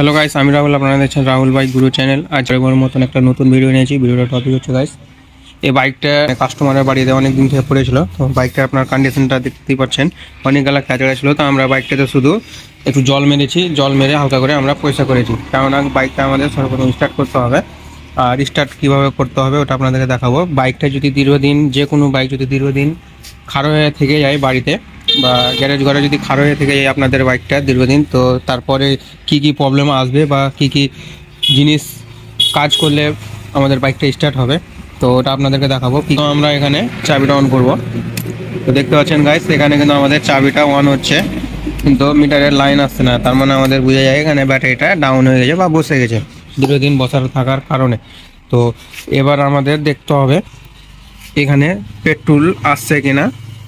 Hello guys, আমি রাহুল। আপনারা দেখছেন রাহুল বাইক গুরু চ্যানেল। আজ এবার মতন একটা নতুন ভিডিও নিয়েছি। ভিডিওটার টপিক হচ্ছে গাইস, এই বাইকটা কাস্টমারের বাড়িতে অনেক দিন থেকে পড়েছিল। তো বাইকটা আপনার কন্ডিশনটা দেখতেই পাচ্ছেন, অনেক গালা কাঁচড়া ছিল। তো আমরা বাইকটাতে শুধু একটু জল মেরেছি, জল মেরে হালকা করে আমরা পয়সা করেছি। কেননা বাইকটা আমাদের সর্বপ্রথম স্টার্ট করতে হবে, আর স্টার্ট কীভাবে করতে হবে ওটা আপনাদেরকে দেখাবো। বাইকটা যদি দীর্ঘদিন, যে কোনো বাইক যদি দীর্ঘদিন খারাপ হয়ে থেকে যায় বাড়িতে বা গ্যারেজ ঘরে যদি খারাপ হয়ে থেকে যায় আপনাদের বাইকটা দীর্ঘদিন, তো তারপরে কি কি প্রবলেম আসবে বা কি কি জিনিস কাজ করলে আমাদের বাইকটা স্টার্ট হবে, তো ওটা আপনাদেরকে দেখাবো। কিন্তু আমরা এখানে চাবিটা অন করব। তো দেখতে পাচ্ছেন গাইস, এখানে কিন্তু আমাদের চাবিটা অন হচ্ছে, কিন্তু মিটারের লাইন আসছে না। তার মানে আমাদের বোঝা যায় এখানে ব্যাটারিটা ডাউন হয়ে গেছে বা বসে গেছে দীর্ঘদিন বসার থাকার কারণে। তো এবার আমাদের দেখতে হবে এখানে পেট্রোল আসছে কিনা।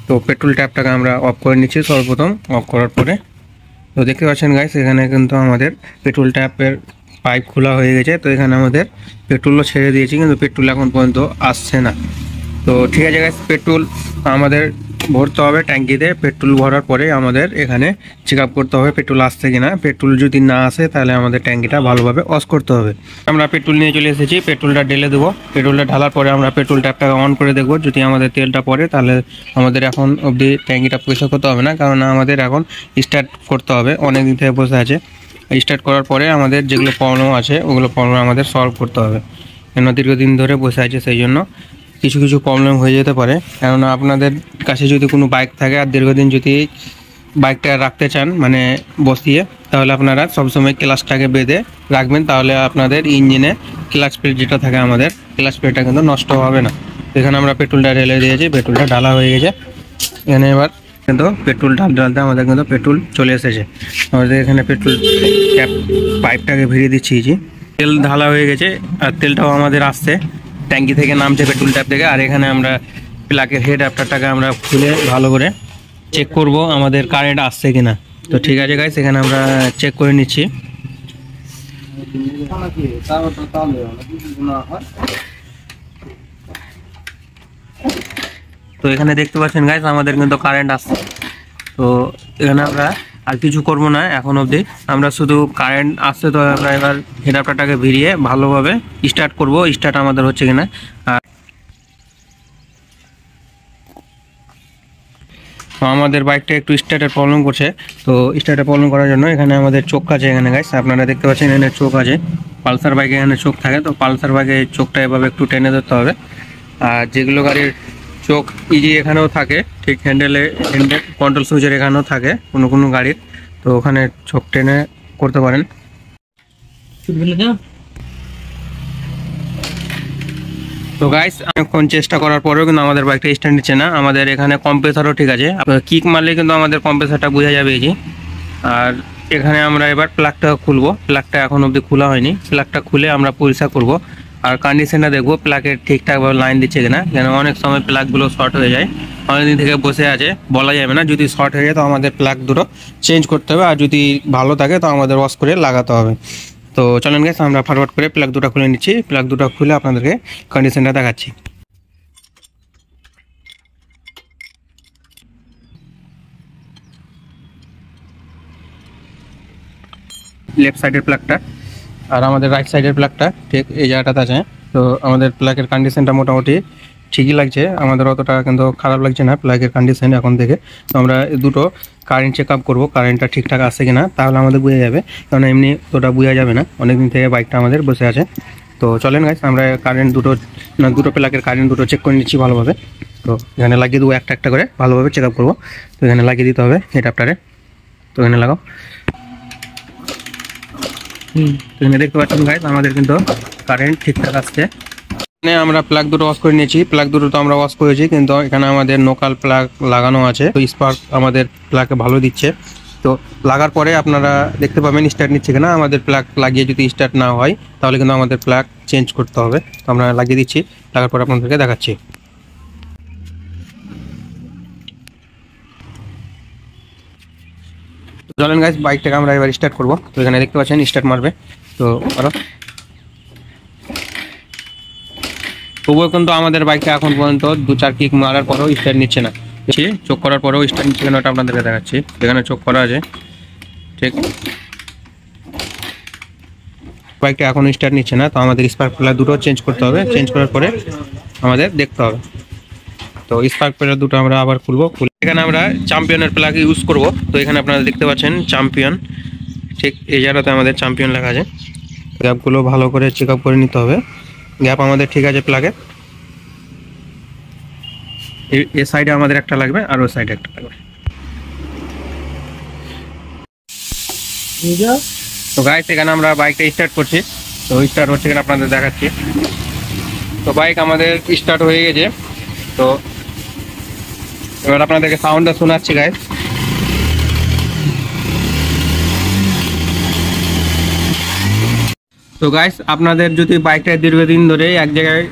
তো পেট্রোল ট্যাপটাকে আমরা অফ করে নিচ্ছি সর্বপ্রথম। অফ করার পরে তো দেখতে পাচ্ছেন গাইস, এখানে কিন্তু আমাদের পেট্রোল ট্যাপের পাইপ খোলা হয়ে গেছে। তো এখানে আমাদের পেট্রোলও ছেড়ে দিয়েছি, কিন্তু পেট্রোল এখন পর্যন্ত আসছে না। তো ঠিক আছে গাইস, পেট্রোল আমাদের ভরতে হবে ট্যাঙ্কিতে। পেট্রোল ভরার পরে আমাদের এখানে চেক আপ করতে হবে পেট্রোল আসছে কিনা। পেট্রোল যদি না আসে তাহলে আমাদের ট্যাঙ্কিটা ভালোভাবে ওয়াশ করতে হবে। আমরা পেট্রোল নিয়ে চলে এসেছি, পেট্রোলটা ঢেলে দেবো। পেট্রোলটা ঢালার পরে আমরা পেট্রোল ট্যাপটাকে অন করে দেখবো। যদি আমাদের তেলটা পড়ে তাহলে আমাদের এখন অবধি ট্যাঙ্কিটা পরিষ্কার করতে হবে না, কারণ আমাদের এখন স্টার্ট করতে হবে। অনেক দিন থেকে বসে আছে। স্টার্ট করার পরে আমাদের যেগুলো প্রবলেম আছে ওগুলো প্রবলেম আমাদের সলভ করতে হবে। কেন দীর্ঘদিন ধরে বসে আছে, সেই জন্য কিছু কিছু প্রবলেম হয়ে যেতে পারে। কেননা আপনাদের কাছে যদি কোনো বাইক থাকে আর দীর্ঘদিন যদি বাইকটা রাখতে চান মানে বসিয়ে, তাহলে আপনারা সবসময় ক্লাচটাকে বেঁধে রাখবেন। তাহলে আপনাদের ইঞ্জিনে ক্লাচ প্লেট যেটা থাকে আমাদের, ক্লাচ প্লেটটা কিন্তু নষ্ট হবে না। এখানে আমরা পেট্রোলটা ঢেলে দিয়েছি, পেট্রোলটা ঢালা হয়ে গেছে। এখানে এবার কিন্তু পেট্রোল ঢালতে আমাদের কিন্তু পেট্রোল চলে এসেছে। আমাদের এখানে পেট্রোল ক্যাপ পাইপটাকে ভিড়িয়ে দিচ্ছি, তেল ঢালা হয়ে গেছে আর তেলটাও আমাদের আসছে ট্যাঙ্কি থেকে, নামছে পেট্রোল ট্যাপ থেকে। আর এখানে আমরা প্লাগের হেড অ্যাডাপ্টারটাকে আমরা খুলে ভালো করে চেক করব আমাদের কারেন্ট আসছে কিনা। তো ঠিক আছে গাইস, এখানে আমরা চেক করে নিচ্ছি। তো এখানে দেখতে পাচ্ছেন গাইস, আমাদের কিন্তু কারেন্ট আসছে। তো এখানে আমরা আর কিছু করব না এখন অবধি, আমরা শুধু কারেন্ট আসছে। তো আমরা এবার হেড অ্যাডাপ্টারটাকে ভিড়িয়ে ভালোভাবে স্টার্ট করব, স্টার্ট আমাদের হচ্ছে কিনা। আর আমাদের বাইকটা একটু স্টার্টের প্রবলেম করছে। তো স্টার্টের প্রবলেম করার জন্য এখানে আমাদের চোখ আছে। এখানে গাইস আপনারা দেখতে পাচ্ছেন এখানে চোখ আছে। পালসার বাইকে এখানে চোখ থাকে। তো পালসার বাইকে চোখটা এভাবে একটু টেনে ধরতে হবে। আর যেগুলো গাড়ির চোখ ইজি এখানেও থাকে, ঠিক হ্যান্ডেল কন্ট্রোল সুইচের এখানেও থাকে কোনো কোনো গাড়ির। তো ওখানে চোখ টেনে করতে পারেন। তো গাইস, অনেকক্ষণ চেষ্টা করার পরেও কিন্তু আমাদের বাইকটা স্ট্যান্ড নিচ্ছে না। আমাদের এখানে কম্প্রেসারও ঠিক আছে, কিক মারলে কিন্তু আমাদের কম্প্রেসারটা বোঝা যাবে এই যে। আর এখানে আমরা এবার প্লাগটা খুলবো। প্লাগটা এখন অবধি খোলা হয়নি, প্লাগটা খুলে আমরা পরিষ্কার করব। আর কন্ডিশনটা দেখবো প্লাগের ঠিকঠাকভাবে লাইন দিচ্ছে কিনা। কেন অনেক সময় প্লাগগুলো শর্ট হয়ে যায়, অনেকদিন থেকে বসে আছে, বলা যাবে না। যদি শর্ট হয়ে যায় তো আমাদের প্লাগ দুটো চেঞ্জ করতে হবে, আর যদি ভালো থাকে তো আমাদের ওয়াশ করে লাগাতে হবে। তো চলেন গাইস, আমরা ফরওয়ার্ড করে প্লাগ দুটো খুলে নিচ্ছি। প্লাগ দুটো খুলে আপনাদেরকে কন্ডিশনটা দেখাচ্ছি। লেফট সাইডের প্লাগটা আর আমাদের রাইট সাইডের প্লাগটা ঠিক এই জায়গাটাতে আছে। তো আমাদের প্লাগের কন্ডিশনটা মোটামুটি ঠিকই লাগছে, আমাদের অতটা কিন্তু খারাপ লাগছে না প্লাগের কন্ডিশন এখন থেকে। তো আমরা দুটো কারেন্ট চেক আপ করবো, কারেন্টটা ঠিকঠাক আসছে কিনা, তাহলে আমাদের বোঝা যাবে। কারণ এমনি ওটা বোঝা যাবে না, অনেকদিন থেকে বাইকটা আমাদের বসে আছে। তো চলেন গাইস, আমরা কারেন্ট দুটো প্লাগের কারেন্ট দুটো চেক করে নিচ্ছি ভালোভাবে। তো এখানে লাগিয়ে দেবো একটা একটা করে, ভালোভাবে চেক আপ করবো। তো এখানে লাগিয়ে দিতে হবে অ্যাডাপ্টারে। তো এখানে লাগাও। এখানে দেখতে পাচ্ছেন গাইস, আমাদের কিন্তু কারেন্ট ঠিকঠাক আসছে। এখানে আমরা প্লাগ দুটো ওয়াশ করে নিয়েছি। প্লাগ দুটো তো আমরা ওয়াশ করেছি, কিন্তু এখানে আমাদের নোকাল প্লাগ লাগানো আছে। তো স্পার্ক আমাদের প্লাগে ভালো দিচ্ছে। তো লাগার পরে আপনারা দেখতে পাবেন স্টার্ট নিচ্ছে কিনা। আমাদের প্লাগ লাগিয়ে যদি স্টার্ট না হয় তাহলে কিন্তু আমাদের প্লাগ চেঞ্জ করতে হবে। তো আমরা লাগিয়ে দিচ্ছি, লাগার পরে আপনাদেরকে দেখাচ্ছি। চলেন গাইস, বাইকটাকে আমরা এবার স্টার্ট করবো। তো এখানে দেখতে পাচ্ছেন স্টার্ট মারবে। তো আরো তবুও কিন্তু আমাদের বাইকটা এখন পর্যন্ত 2-4 কিক মারার পরেও স্টার্ট নিচ্ছে না। চোখ করার পরেও স্টার্ট নিচ্ছে কেন ওটা আপনাদেরকে দেখাচ্ছি। এখানে চোখ করা আছে ঠিক। বাইকটা এখন স্টার্ট নিচ্ছে না, তো আমাদের স্পার্ক প্লাগ দুটো চেঞ্জ করতে হবে। চেঞ্জ করার পরে আমাদের দেখতে হবে। তো স্পার্ক প্লাগ দুটো আমরা আবার খুলবো। এখানে আমরা চ্যাম্পিয়নের প্লাগ ইউজ করব। তো এখানে আপনারা দেখতে পাচ্ছেন চ্যাম্পিয়ন, ঠিক এই জায়গাতে আমাদের চ্যাম্পিয়ন লেখা আছে। গ্যাপগুলো ভালো করে চেক আপ করে নিতে হবে। গ্যাপ আমাদের ঠিক আছে প্লাগে, এই সাইডে আমাদের একটা লাগবে আর ওই সাইডে একটা লাগবে। তো গাইস এখানে আমরা বাইকটা স্টার্ট করছি। তো স্টার্ট হচ্ছে কিনা আপনাদের দেখাচ্ছি। তো বাইক আমাদের স্টার্ট হয়ে গেছে। তো এবার আপনাদেরকে সাউন্ডটা শোনাচ্ছি গাইস। তো গাইস আপনাদের যদি বাইকটা দীর্ঘদিন ধরে এক জায়গায়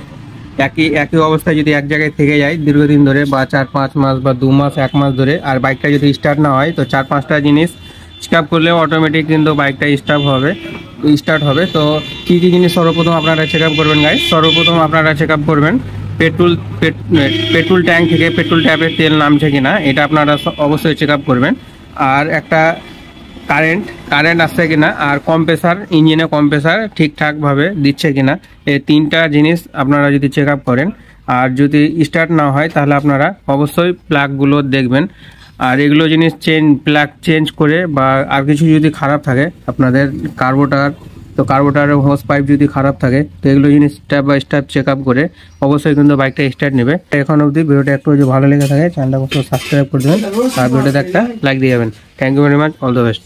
একই অবস্থায় যদি এক জায়গায় থেকে যায় দীর্ঘদিন ধরে, বা 4-5 মাস বা 2 মাস 1 মাস ধরে, আর বাইকটা যদি স্টার্ট না হয়, তো 4-5টা জিনিস চেক আপ করলে অটোমেটিক কিন্তু বাইকটা স্টার্ট হবে। তো কী কী জিনিস সর্বপ্রথম আপনারা চেক আপ করবেন গাইস? সর্বপ্রথম আপনারা চেক আপ করবেন পেট্রোল ট্যাঙ্ক থেকে পেট্রোল ট্যাপের তেল নামছে কিনা, এটা আপনারা অবশ্যই চেক আপ করবেন। আর একটা কারেন্ট আসছে কিনা, আর কম্প্রেসার, ইঞ্জিনে কম্প্রেসার ঠিকঠাকভাবে দিচ্ছে কিনা, এই 3টা জিনিস আপনারা যদি চেক আপ করেন। আর যদি স্টার্ট না হয় তাহলে আপনারা অবশ্যই প্লাগগুলো দেখবেন। আর এগুলো জিনিস প্লাগ চেঞ্জ করে, বা আর কিছু যদি খারাপ থাকে আপনাদের কার্বোরেটর হোস পাইপ যদি খারাপ থাকে, তো এগুলো জিনিস step by step check up করে অবশ্যই কিন্তু বাইকটা স্টার্ট নেবে। এখন অবধি ভিডিওটা একটু যদি ভালো লেগে থাকে চ্যানেলটা সাবস্ক্রাইব করে দেবেন, আর ভিডিওতে একটা লাইক দিয়ে যাবেন। Thank you very much, all the best.